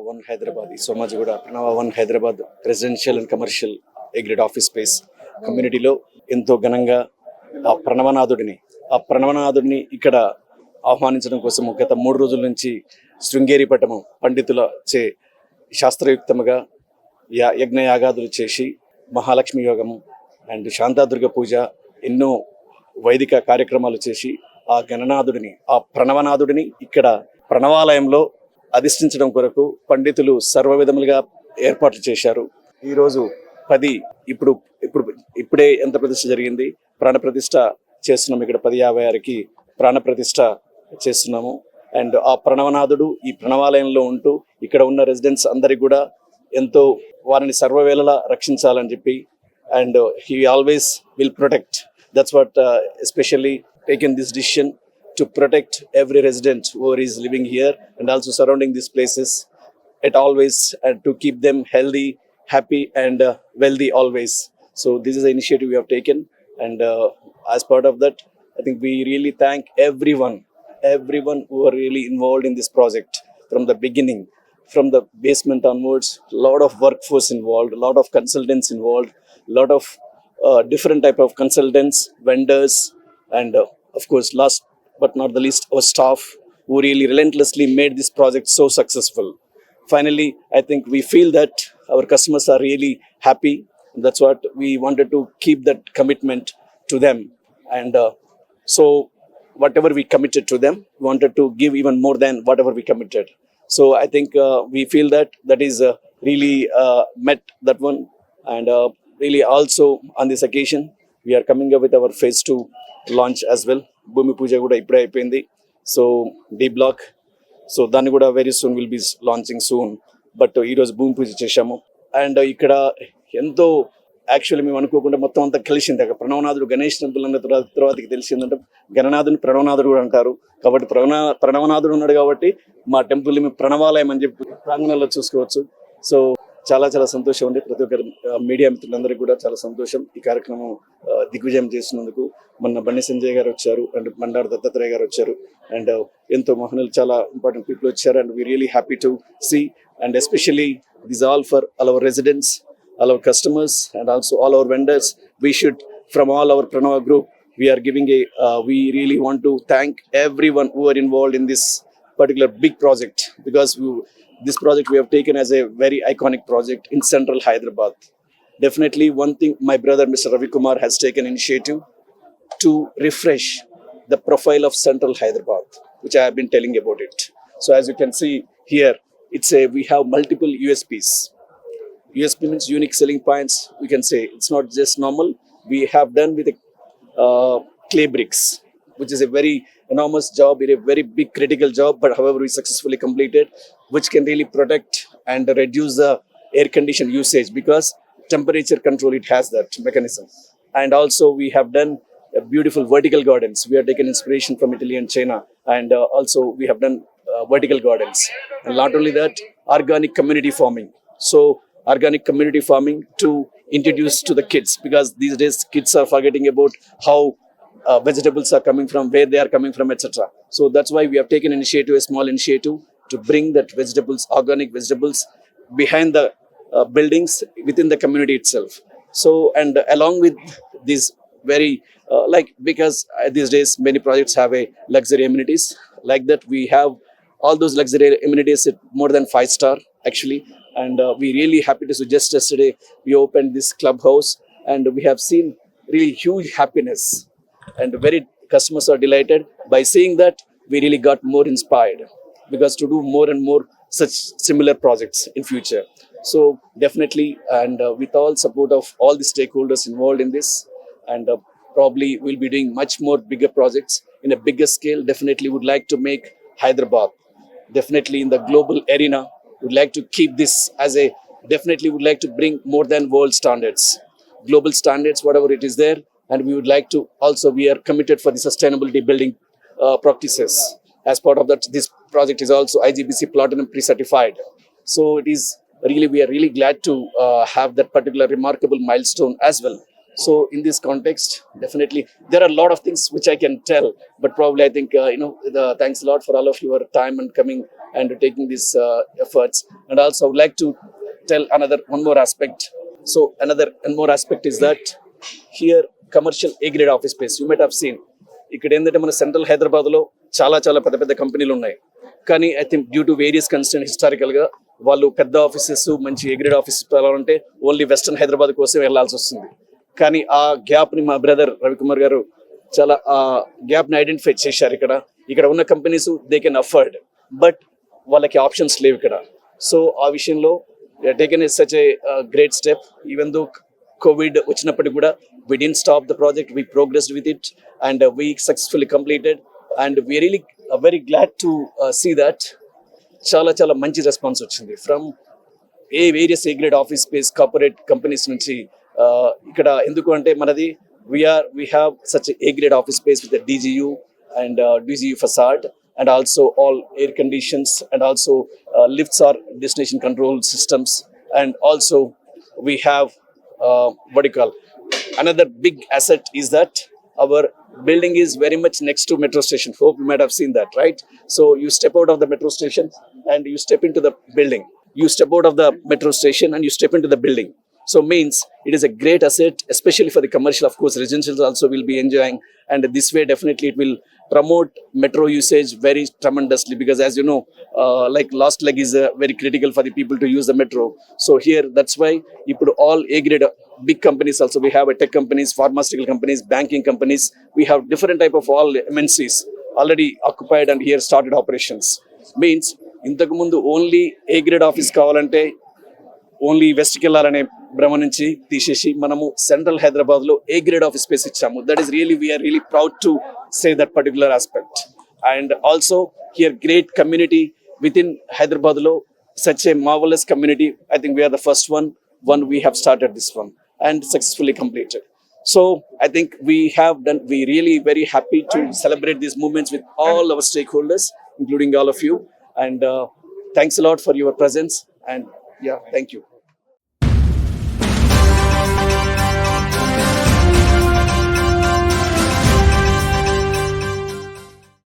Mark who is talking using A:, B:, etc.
A: One Hyderabad, Somajigoda, Pranava One Hyderabad residential and commercial ఎగ్రిడ్ office space కమ్యూనిటీలో ఎంతో ఘనంగా ఆ ప్రణవనాథుడిని ఇక్కడ ఆహ్వానించడం కోసం గత 3 రోజుల నుంచి శృంగేరి పట్టణం పండితుల చే శాస్త్రయుక్తముగా యజ్ఞయాగాదులు చేసి మహాలక్ష్మి యోగము అండ్ శాంతాదుర్గ పూజ ఎన్నో వైదిక కార్యక్రమాలు చేసి ఆ గణనాథుడిని ఆ ప్రణవనాథుడిని ఇక్కడ ప్రణవాలయంలో అధిష్ఠించడం కొరకు పండితులు సర్వ విధములుగా ఏర్పాట్లు చేశారు. ఈరోజు 10 ఇప్పుడే యంత్ర ప్రతిష్ఠ జరిగింది. ప్రాణప్రతిష్ఠ చేస్తున్నాము. ఇక్కడ 10:56కి ప్రాణప్రతిష్ఠ చేస్తున్నాము. అండ్ ఆ ప్రణవనాథుడు ఈ ప్రణవాలయంలో ఉంటూ ఇక్కడ ఉన్న రెసిడెంట్స్ అందరికి కూడా ఎంతో వారిని సర్వవేళలా రక్షించాలని చెప్పి and he always will protect. That's what especially taken this decision to protect every resident who is living here and also surrounding these places at always and to keep them healthy, happy and wealthy always. So this is the initiative we have taken and as part of that I think we really thank everyone who are really involved in this project from the beginning, from the basement onwards. Lot of workforce involved, lot of consultants involved, lot of different type of consultants, vendors and of course last but not the least our staff who really relentlessly made this project so successful. Finally, I think we feel that our customers are really happy. That's what we wanted to keep that commitment to them. And so whatever we committed to them, we wanted to give even more than whatever we committed. So I think we feel that is really met that one. And really also on this occasion, we are coming up with our phase 2 launch as well. భూమి పూజ కూడా ఇప్పుడే అయిపోయింది. So D block, so దాన్ని కూడా very soon will be launching soon. But ఈరోజు భూమి పూజ చేశాము. And ఇక్కడ ఎంతో యాక్చువల్లీ మేము అనుకోకుండా మొత్తం అంతా కలిసింది. అక్కడ ప్రణవనాథుడు గణేష్ టెంపుల్ అన్న తర్వాతకి తెలిసిందంటే గణనాథుని ప్రణవనాథుడు కూడా అంటారు. కాబట్టి ప్రణవనాథుడు ఉన్నాడు కాబట్టి మా టెంపుల్ని మేము ప్రణవాలయం అని చెప్పి ప్రాంగణంలో చూసుకోవచ్చు. సో చాలా చాలా సంతోషం ఉంది. ప్రతి ఒక్కరు మీడియా మిత్రులందరికీ కూడా చాలా సంతోషం ఈ కార్యక్రమం దిగ్విజయం చేసినందుకు. మొన్న బండి సంజయ్ గారు వచ్చారు అండ్ మండారు దత్తాత్రేయ గారు వచ్చారు అండ్ ఎంతో మహనీయులు చాలా ఇంపార్టెంట్ పీపుల్ వచ్చారు and we really happy to see and especially this all for all our residents, all our customers and also all our vendors. We should from all our Pranava group we are giving we really want to thank everyone who are involved in this particular big project because this project we have taken as a very iconic project in central Hyderabad. Definitely one thing my brother Mr. Ravi Kumar has taken initiative to refresh the profile of central Hyderabad, which I have been telling about it. So as you can see here, we have multiple USPs. USP means unique selling points. We can say it's not just normal. We have done with clay bricks, which is a very enormous job, a very big critical job, but however we successfully completed, which can really protect and reduce the air condition usage because temperature control, it has that mechanism. And also we have done beautiful vertical gardens. We have taken inspiration from Italy and China and also we have done vertical gardens. And not only that, organic community farming. So organic community farming to introduce to the kids because these days kids are forgetting about how vegetables are coming from, where they are coming from, etc. So that's why we have taken a small initiative to bring that vegetables, organic vegetables behind the buildings within the community itself. So and along with these very because these days many projects have a luxury amenities like that. We have all those luxury amenities at more than 5-star actually. And we really happy to suggest yesterday we opened this clubhouse and we have seen really huge happiness and very customers are delighted. By seeing that we really got more inspired because to do more and more such similar projects in future. So definitely and with all support of all the stakeholders involved in this and probably we'll be doing much more bigger projects in a bigger scale. Definitely would like to make Hyderabad definitely in the global arena. Would like to keep this as definitely would like to bring more than world standards, global standards, whatever it is there. And we would like to also, we are committed for the sustainability building practices. As part of that, this project is also IGBC Platinum pre-certified. So it is really, we are really glad to have that particular remarkable milestone as well. So in this context, definitely there are a lot of things which I can tell, but probably I think thanks a lot for all of your time and coming and taking these efforts. And also I would like to tell another one more aspect. So another one more aspect is that here commercial A grade office space you might have seen. ఇక్కడ ఏంటంటే మన central హైదరాబాద్లో చాలా చాలా పెద్ద పెద్ద కంపెనీలు ఉన్నాయి. కానీ I think due to various constant హిస్టారికల్గా వాళ్ళు పెద్ద ఆఫీసెస్ మంచి ఏ గ్రేడ్ ఆఫీసెస్ వెళ్ళాలంటే ఓన్లీ వెస్టర్న్ హైదరాబాద్ కోసం వెళ్ళాల్సి వస్తుంది. కానీ ఆ గ్యాప్ని మా బ్రదర్ రవికుమార్ గారు చాలా ఆ గ్యాప్ని ఐడెంటిఫై చేశారు. ఇక్కడ ఉన్న companies they can afford, but వాళ్ళకి ఆప్షన్స్ లేవు ఇక్కడ. సో ఆ విషయంలో taken is such a great step. Even though Covid వచ్చినప్పటికి కూడా we didn't stop the project, we progressed with it, and we successfully completed, and we really very glad to see that చాలా చాలా మంచి response వచ్చింది from various A grade office space corporate companies నుంచి. ఇక్కడ ఎందుకు అంటే మనది we have such a grade office space with the DGU and DGU facade, and also all air conditions, and also lifts or destination control systems, and also we have what do you call, another big asset is that our building is very much next to metro station. Hope you might have seen that, right? So you step out of the metro station and you step into the building. You step out of the metro station and you step into the building. So means it is a great asset, especially for the commercial. Of course, residential also will be enjoying, and this way definitely it will promote metro usage very tremendously, because as you know, like last leg is very critical for the people to use the metro. So here that's why you put all A grade big companies also. We have a tech companies, pharmaceutical companies, banking companies. We have different type of all MNCs already occupied and here started operations. Means ఇంతకు ముందు only A grade office కావాలంటే only వెస్ట్కి వెళ్ళాలనే భ్రమ నుంచి తీసేసి మనము central Hyderabad లో ఏ గ్రేడ్ ఆఫీస్ స్పేస్ ఇచ్చాము. That is really we are really proud to say that particular aspect. And also here great community within Hyderabad లో, such a marvelous community. I think we are the first one we have started this one and successfully completed. So I think we really very happy to celebrate these movements with all our stakeholders, including all of you. And thanks a lot for your presence. And yeah, thank you.